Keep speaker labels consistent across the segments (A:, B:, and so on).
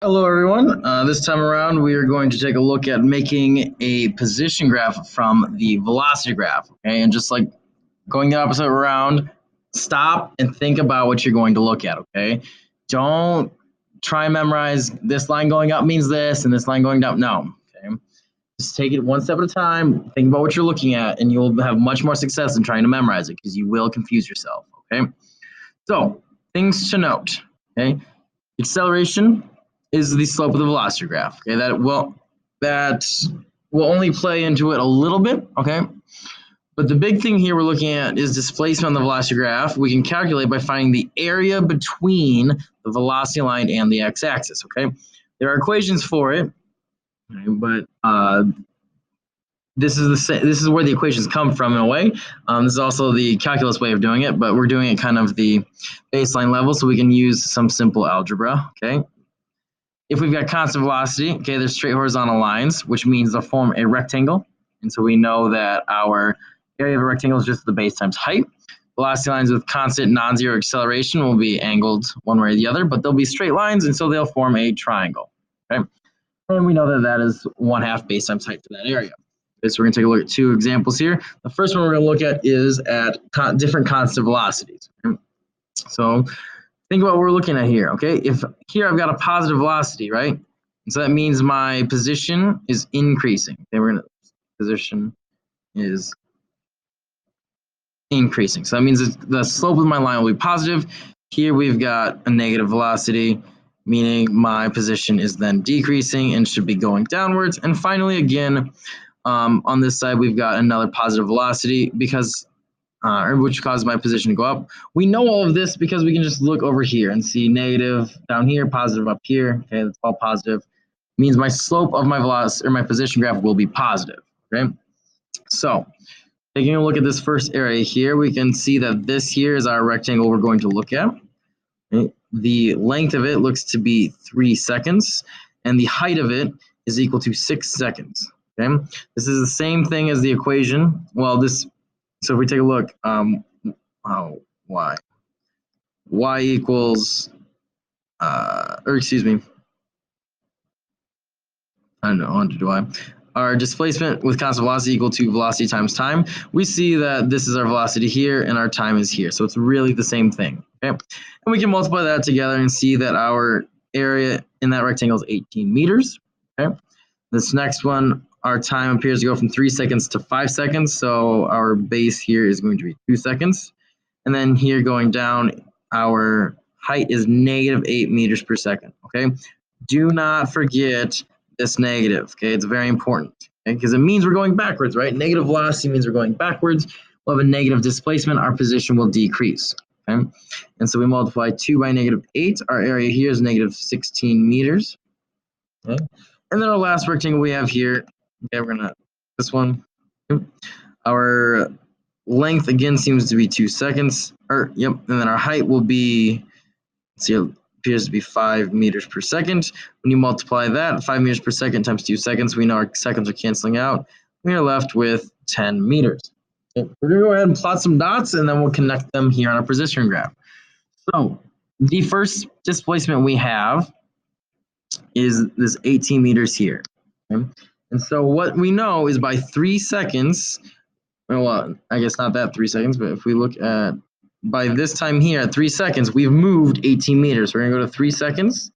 A: Hello, everyone. This time around, we are going to take a look at making a position graph from the velocity graph. Okay, and just like going the opposite around, stop and think about what you're going to look at. Okay, don't try and memorize this line going up means this and this line going down. No. Okay, just take it one step at a time. Think about what you're looking at, and you'll have much more success in trying to memorize it because you will confuse yourself. Okay, so things to note. Okay, acceleration is the slope of the velocity graph. Okay, that will only play into it a little bit. Okay, but the big thing here we're looking at is displacement on the velocity graph. We can calculate by finding the area between the velocity line and the x-axis. Okay, there are equations for it, okay, but this is where the equations come from in a way. This is also the calculus way of doing it, but we're doing it kind of the baseline level, so we can use some simple algebra. Okay. If we've got constant velocity, okay, there's straight horizontal lines, which means they'll form a rectangle. And so we know that our area of a rectangle is just the base times height. Velocity lines with constant non-zero acceleration will be angled one way or the other, but they'll be straight lines, and so they'll form a triangle. Okay, and we know that that is 1/2 base times height for that area. Okay, so we're going to take a look at two examples here. The first one we're going to look at is at different constant velocities. Okay? So think about what we're looking at here, okay? If here I've got a positive velocity, right? And so that means my position is increasing. Okay, position is increasing. So that means the slope of my line will be positive. Here we've got a negative velocity, meaning my position is then decreasing and should be going downwards. And finally, again, on this side, we've got another positive velocity which causes my position to go up. We know all of this because we can just look over here and see negative down here, positive up here. Okay, that's all positive. It means my slope of my velocity or my position graph will be positive. Okay, so taking a look at this first area here, we can see that this here is our rectangle we're going to look at. Okay? The length of it looks to be 3 seconds, and the height of it is equal to 6 seconds. Okay, this is the same thing as the equation. So if we take a look, y equals, or excuse me, I don't know, under y. Our displacement with constant velocity equal to velocity times time. We see that this is our velocity here and our time is here. So it's really the same thing. Okay, and we can multiply that together and see that our area in that rectangle is 18 meters. Okay, this next one, our time appears to go from 3 seconds to 5 seconds. So our base here is going to be 2 seconds. And then here going down, our height is -8 meters per second. Okay, do not forget this negative. Okay, it's very important because it means we're going backwards, right? Negative velocity means we're going backwards. We'll have a negative displacement. Our position will decrease. Okay, and so we multiply 2 by -8. Our area here is -16 meters. Okay, and then our last rectangle we have here. Okay, we're gonna this one. Our length again seems to be 2 seconds. And then our height will be, see, it appears to be 5 meters per second. When you multiply that, 5 meters per second times 2 seconds, we know our seconds are canceling out. We are left with 10 meters. Okay, we're gonna go ahead and plot some dots, and then we'll connect them here on our position graph. So the first displacement we have is this 18 meters here. Okay? And so what we know is by 3 seconds, well, I guess not that 3 seconds, but if we look at by this time here at 3 seconds, we've moved 18 meters. We're gonna go to 3 seconds.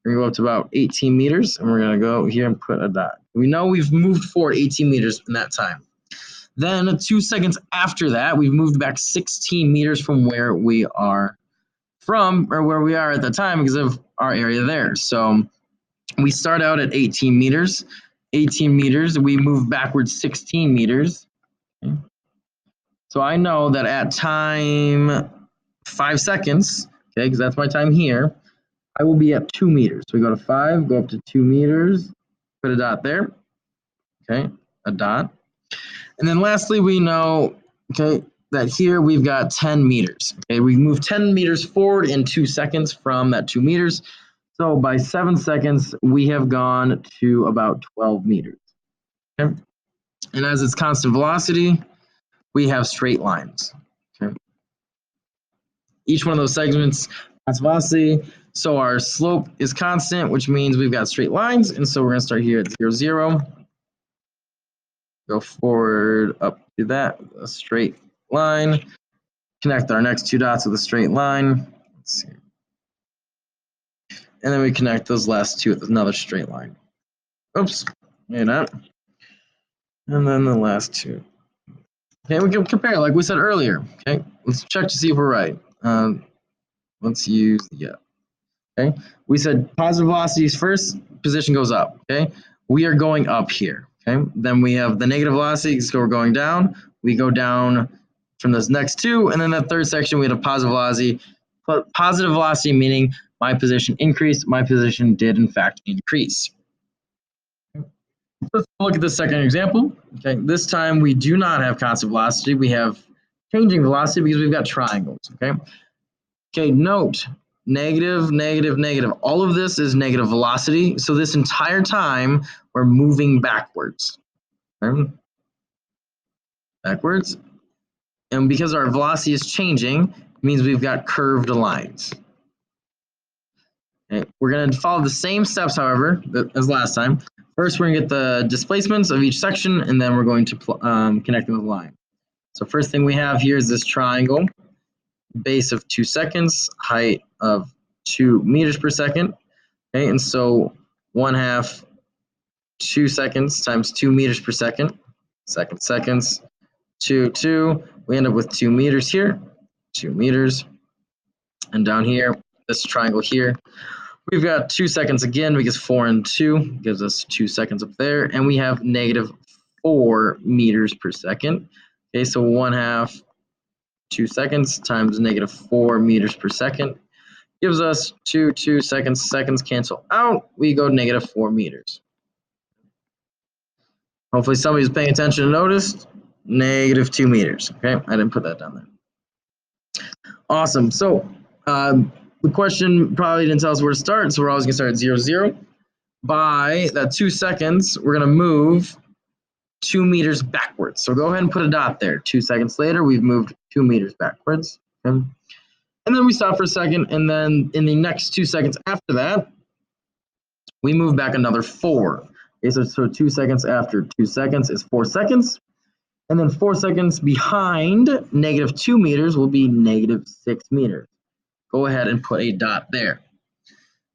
A: We're gonna go up to about 18 meters, and we're gonna go here and put a dot. We know we've moved forward 18 meters in that time. Then 2 seconds after that, we've moved back 16 meters from where we are at the time because of our area there. So we start out at 18 meters. 18 meters, we move backwards 16 meters. Okay. So I know that at time 5 seconds, okay, because that's my time here, I will be at 2 meters. So we go to 5, go up to 2 meters, put a dot there, okay, a dot. And then lastly, we know, okay, that here we've got 10 meters. Okay, we move 10 meters forward in 2 seconds from that 2 meters. So by 7 seconds, we have gone to about 12 meters. Okay, and as it's constant velocity, we have straight lines. Okay, each one of those segments has velocity, So our slope is constant, which means we've got straight lines. And so we're going to start here at 0, 0. Go forward up to that, a straight line. Connect our next 2 dots with a straight line. Let's see. And then we connect those last 2 with another straight line. Oops, maybe not. And then the last 2. Okay, we can compare like we said earlier. Okay, let's check to see if we're right. Let's use, yeah. Okay, we said positive velocities first, position goes up. Okay, we are going up here. Okay, then we have the negative velocity, so we're going down. We go down from those next 2, and then that third section we had a positive velocity. Positive velocity meaning my position increased, my position did in fact increase. Let's look at the second example. Okay, this time we do not have constant velocity. We have changing velocity because we've got triangles. Okay, note negative, negative, negative. All of this is negative velocity. So this entire time we're moving backwards. Okay? Backwards. And because our velocity is changing, it means we've got curved lines. Okay, we're going to follow the same steps, however, as last time. First, we're going to get the displacements of each section, and then we're going to connect them with a line. So first thing we have here is this triangle, base of 2 seconds, height of 2 meters per second. Okay, and so 1/2 2 seconds times 2 meters per second, seconds, 2, we end up with 2 meters here, 2 meters, and down here, this triangle here, we've got 2 seconds again because 4 and 2 gives us 2 seconds up there, and we have negative 4 meters per second. Okay, so 1/2 2 seconds times negative 4 meters per second gives us 2 seconds. Seconds cancel out. We go negative 4 meters. Hopefully somebody's paying attention and noticed. Negative 2 meters. Okay, I didn't put that down there. Awesome. So the question probably didn't tell us where to start, so we're always going to start at 0, 0. By that 2 seconds, we're going to move 2 meters backwards. So go ahead and put a dot there. 2 seconds later, we've moved 2 meters backwards. Okay. And then we stop for a second, and then in the next 2 seconds after that, we move back another 4. Okay, so 2 seconds after 2 seconds is 4 seconds. And then 4 seconds behind negative 2 meters will be negative 6 meters. Go ahead and put a dot there.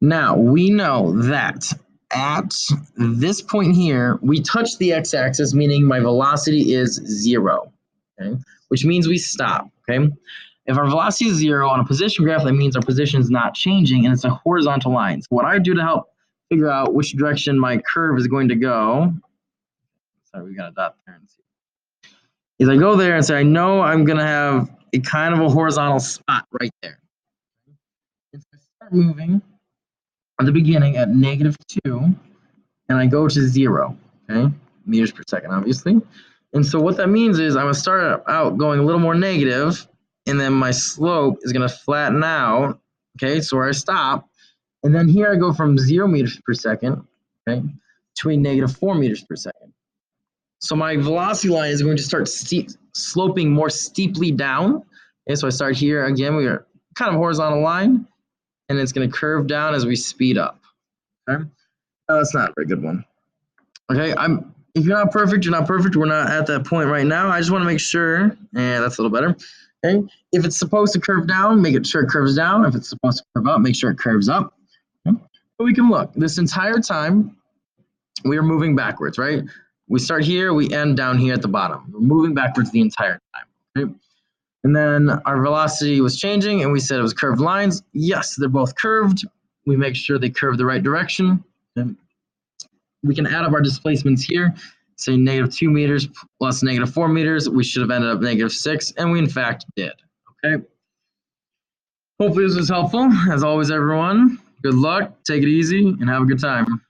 A: Now, we know that at this point here, we touch the x-axis, meaning my velocity is 0, okay? Which means we stop, okay? If our velocity is 0 on a position graph, that means our position is not changing, and it's a horizontal line. So what I do to help figure out which direction my curve is going to go, sorry, we got a dot there, is I go there and say, I know I'm going to have a kind of a horizontal spot right there. And so I start moving at the beginning at negative 2, and I go to 0, okay, meters per second, obviously. And so what that means is I'm going to start out going a little more negative, and then my slope is going to flatten out, okay, so where I stop. And then here I go from 0 meters per second, okay, to a negative 4 meters per second. So my velocity line is going to start sloping more steeply down. Okay, so I start here again. We are kind of horizontal line, and it's going to curve down as we speed up. Okay, that's not a very good one. Okay, if you're not perfect, you're not perfect. We're not at that point right now. I just want to make sure, and that's a little better. Okay, if it's supposed to curve down, make it sure it curves down. If it's supposed to curve up, make sure it curves up. Okay? But we can look. This entire time, we are moving backwards, right? We start here, we end down here at the bottom. We're moving backwards the entire time. Okay? And then our velocity was changing, and we said it was curved lines. Yes, they're both curved. We make sure they curve the right direction. Okay? We can add up our displacements here. Say negative 2 meters plus negative 4 meters. We should have ended up negative 6, and we in fact did. Okay. Hopefully this was helpful. As always, everyone, good luck, take it easy, and have a good time.